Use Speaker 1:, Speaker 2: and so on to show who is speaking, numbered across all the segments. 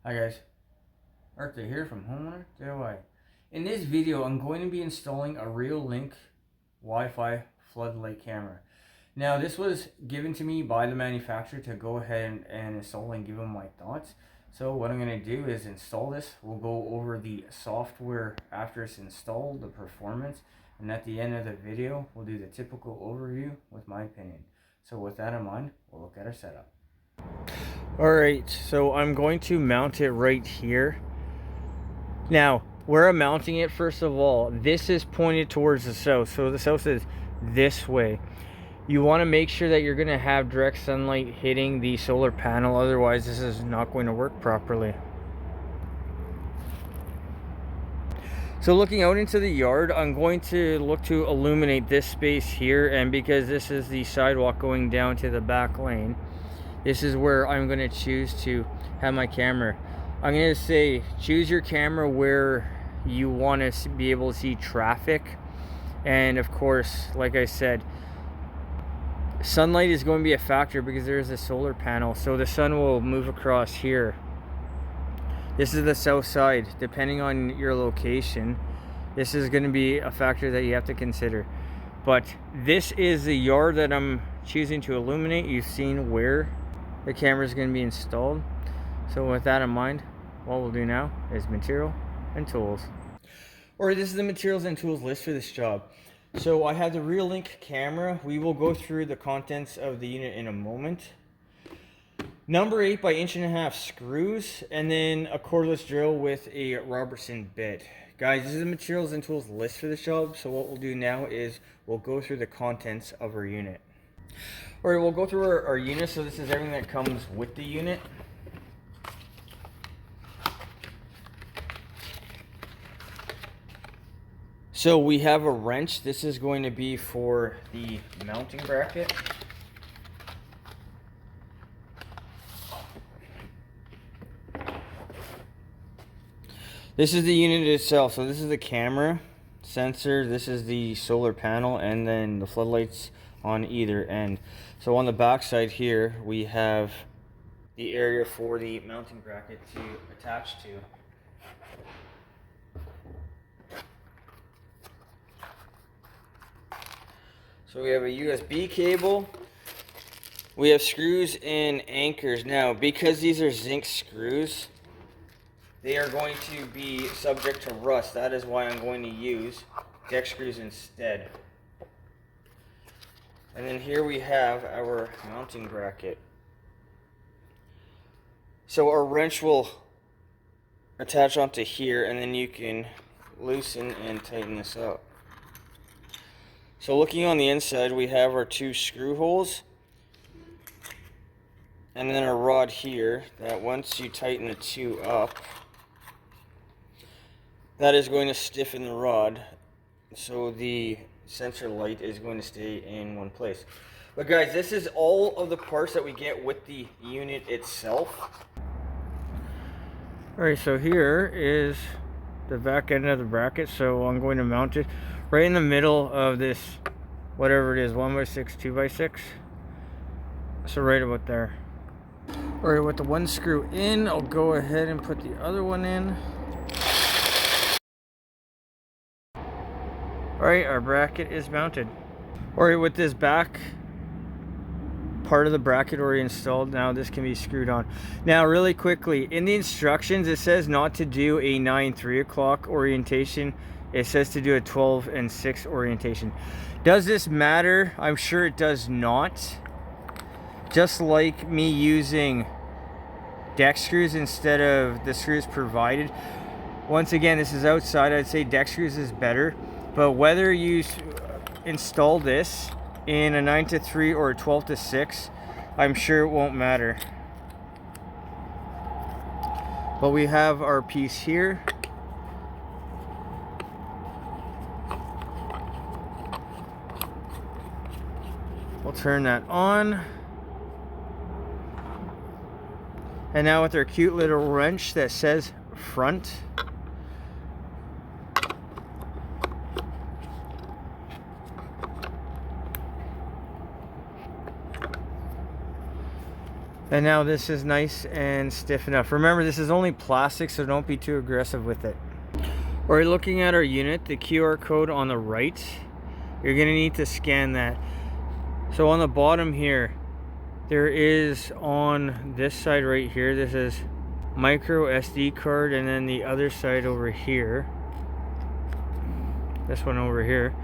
Speaker 1: Hi guys, Arthur here from Homeowner DIY. In this video, I'm going to be installing a Reolink Wi-Fi floodlight camera. Now, this was given to me by the manufacturer to go ahead and install and give them my thoughts. So what I'm going to do is install this. We'll go over the software after it's installed, the performance, and at the end of the video, we'll do the typical overview with my opinion. So with that in mind, we'll look at our setup. Alright, so I'm going to mount it right here. Now, where I'm mounting it, first of all, this is pointed towards the south. So the south is this way. You want to make sure that you're going to have direct sunlight hitting the solar panel. Otherwise, this is not going to work properly. So looking out into the yard, I'm going to look to illuminate this space here. And because this is the sidewalk going down to the back lane, this is where I'm going to choose to have my camera. I'm going to say choose your camera where you want to be able to see traffic. And of course, like I said, sunlight is going to be a factor because there's a solar panel. So the sun will move across here. This is the south side. Depending on your location, this is going to be a factor that you have to consider. But this is the yard that I'm choosing to illuminate. You've seen where the camera is going to be installed. So with that in mind, what we'll do now is material and tools. Alright, this is the materials and tools list for this job. So I have the Reolink camera. We will go through the contents of the unit in a moment. Number 8 by 1.5 screws, and then a cordless drill with a Robertson bit. Guys, this is the materials and tools list for this job. So what we'll do now is we'll go through the contents of our unit. Alright, we'll go through our unit. So this is everything that comes with the unit. So we have a wrench. This is going to be for the mounting bracket. This is the unit itself. So this is the camera, sensor, this is the solar panel, and then the floodlights on either end. So on the back side here, we have the area for the mounting bracket to attach to. So we have a USB cable. We have screws and anchors. Now, because these are zinc screws, they are going to be subject to rust. That is why I'm going to use deck screws instead. And then here we have our mounting bracket. So our wrench will attach onto here, and then you can loosen and tighten this up. So looking on the inside, we have our 2 screw holes, and then a rod here that once you tighten the 2 up, that is going to stiffen the rod, so the sensor light is going to stay in one place. But guys, this is all of the parts that we get with the unit itself. Alright, so here is the back end of the bracket. So I'm going to mount it right in the middle of this, whatever it is, 1x6, 2x6. So right about there. Alright, with the one screw in, I'll go ahead and put the other one in. Alright, our bracket is mounted. Alright, with this back part of the bracket already installed, now this can be screwed on. Now really quickly, in the instructions it says not to do a 9-3 o'clock orientation. It says to do a 12 and 6 orientation. Does this matter? I'm sure it does not. Just like me using deck screws instead of the screws provided. Once again, this is outside. I'd say deck screws is better. But whether you install this in a 9-3 or a 12-6, I'm sure it won't matter. But we have our piece here. We'll turn that on. And now with our cute little wrench that says front, And now this is nice and stiff enough. Remember, this is only plastic, so don't be too aggressive with it. We're looking at our unit, the QR code on the right. You're gonna need to scan that. So on the bottom here, there is on this side right here, this is micro SD card, and then the other side over here, this one over here,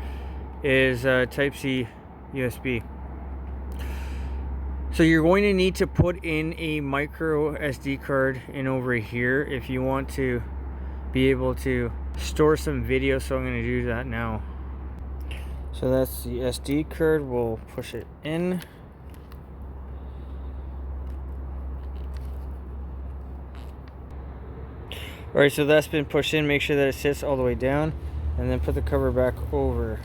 Speaker 1: is Type C USB. So you're going to need to put in a micro SD card in over here if you want to be able to store some video, so I'm going to do that now. So that's the SD card, we'll push it in. Alright, so that's been pushed in. Make sure that it sits all the way down, and then put the cover back over.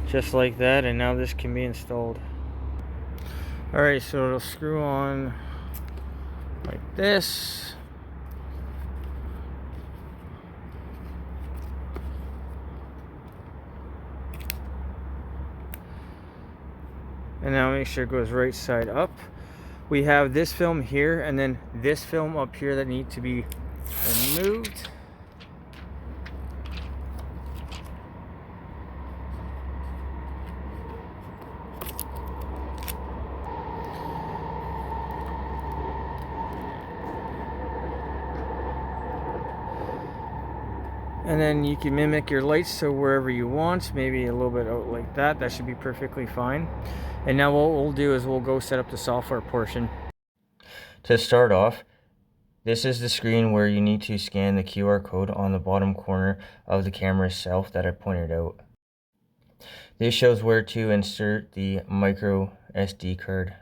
Speaker 1: Just like that, and now this can be installed. Alright, so it'll screw on like this. And now make sure it goes right side up. We have this film here, and then this film up here that need to be removed. And then you can mimic your lights so wherever you want, maybe a little bit out like that. That should be perfectly fine. And now what we'll do is we'll go set up the software portion. To start off, this is the screen where you need to scan the QR code on the bottom corner of the camera itself that I pointed out. This shows where to insert the micro SD card.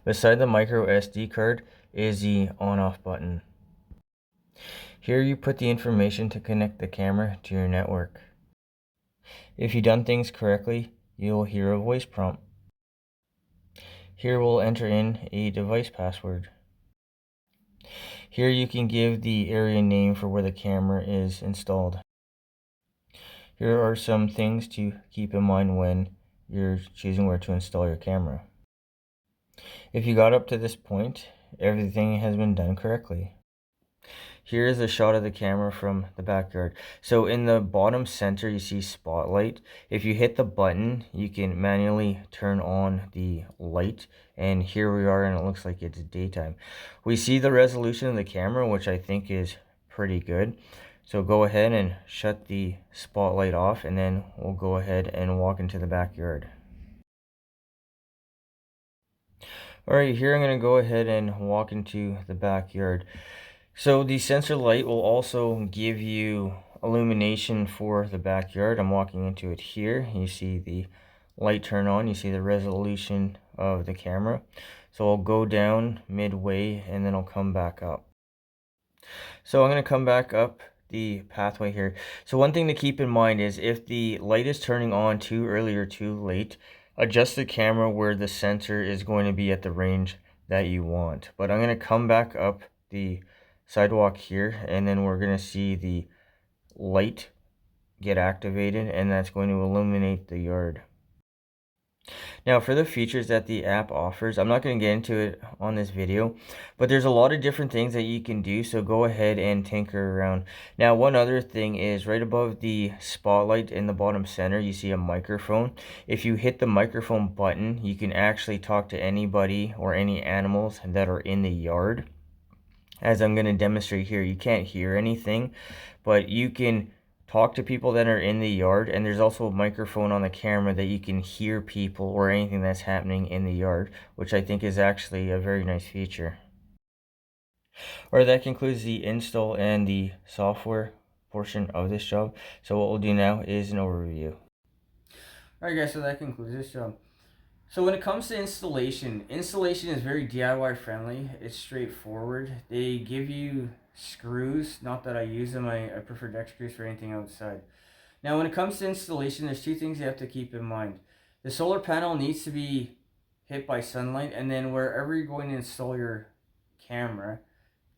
Speaker 1: Beside the micro SD card is the on-off button. Here you put the information to connect the camera to your network. If you've done things correctly, you'll hear a voice prompt. Here we'll enter in a device password. Here you can give the area name for where the camera is installed. Here are some things to keep in mind when you're choosing where to install your camera. If you got up to this point, everything has been done correctly. Here is a shot of the camera from the backyard. So in the bottom center, you see spotlight. If you hit the button, you can manually turn on the light. And here we are, and it looks like it's daytime. We see the resolution of the camera, which I think is pretty good. So go ahead and shut the spotlight off, and then we'll go ahead and walk into the backyard. Alright, here I'm going to go ahead and walk into the backyard. So the sensor light will also give you illumination for the backyard. I'm walking into it here. You see the light turn on. You see the resolution of the camera. So I'll go down midway, and then I'll come back up. So I'm going to come back up the pathway here. So one thing to keep in mind is if the light is turning on too early or too late, adjust the camera where the sensor is going to be at the range that you want. But I'm going to come back up the sidewalk here, and then we're going to see the light get activated, and that's going to illuminate the yard. Now for the features that the app offers, I'm not going to get into it on this video, but there's a lot of different things that you can do, so go ahead and tinker around. Now one other thing is right above the spotlight in the bottom center, you see a microphone. If you hit the microphone button, you can actually talk to anybody or any animals that are in the yard. As I'm going to demonstrate here, you can't hear anything, but you can talk to people that are in the yard, and there's also a microphone on the camera that you can hear people or anything that's happening in the yard, which I think is actually a very nice feature. Alright, that concludes the install and the software portion of this job. So what we'll do now is an overview. Alright guys, so that concludes this job. So when it comes to installation is very DIY friendly. It's straightforward. They give you screws. Not that I use them. I prefer deck screws for anything outside. Now when it comes to installation, there's two things you have to keep in mind. The solar panel needs to be hit by sunlight, and then wherever you're going to install your camera,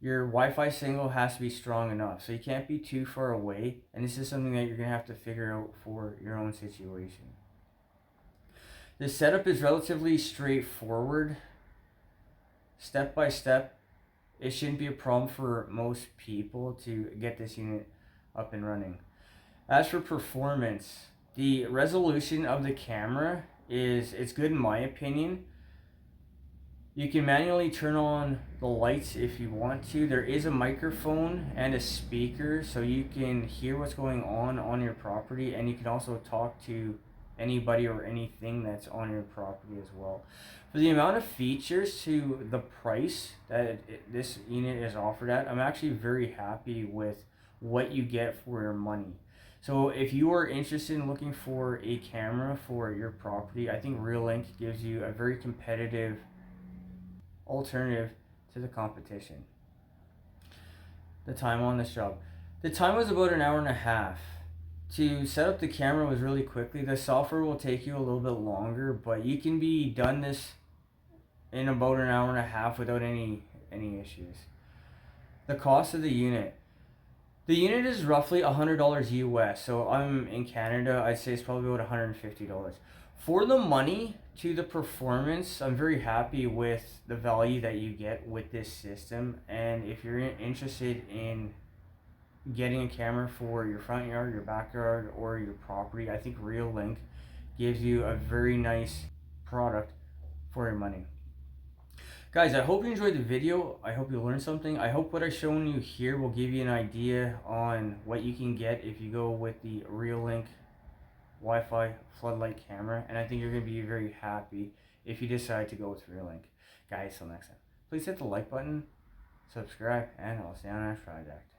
Speaker 1: your Wi-Fi signal has to be strong enough. So you can't be too far away, and this is something that you're going to have to figure out for your own situation. The setup is relatively straightforward, step by step. It shouldn't be a problem for most people to get this unit up and running. As for performance, the resolution of the camera it's good in my opinion. You can manually turn on the lights if you want to. There is a microphone and a speaker, so you can hear what's going on your property, and you can also talk to anybody or anything that's on your property as well. For the amount of features to the price that this unit is offered at, I'm actually very happy with what you get for your money. So if you are interested in looking for a camera for your property, I think Reolink gives you a very competitive alternative to the competition. The time on this job. The time was about an hour and a half. To set up the camera was really quickly. The software will take you a little bit longer, but you can be done this in about an hour and a half without any issues. The cost of the unit. The unit is roughly $100 US. So I'm in Canada, I'd say it's probably about $150. For the money to the performance, I'm very happy with the value that you get with this system. And if you're interested in getting a camera for your front yard, your backyard, or your property, I think Reolink gives you a very nice product for your money. Guys, I hope you enjoyed the video. I hope you learned something. I hope what I've shown you here will give you an idea on what you can get if you go with the Reolink Wi-Fi floodlight camera, and I think you're going to be very happy if you decide to go with Reolink. Guys, till next time, please hit the like button, subscribe, and I'll see you on our next project.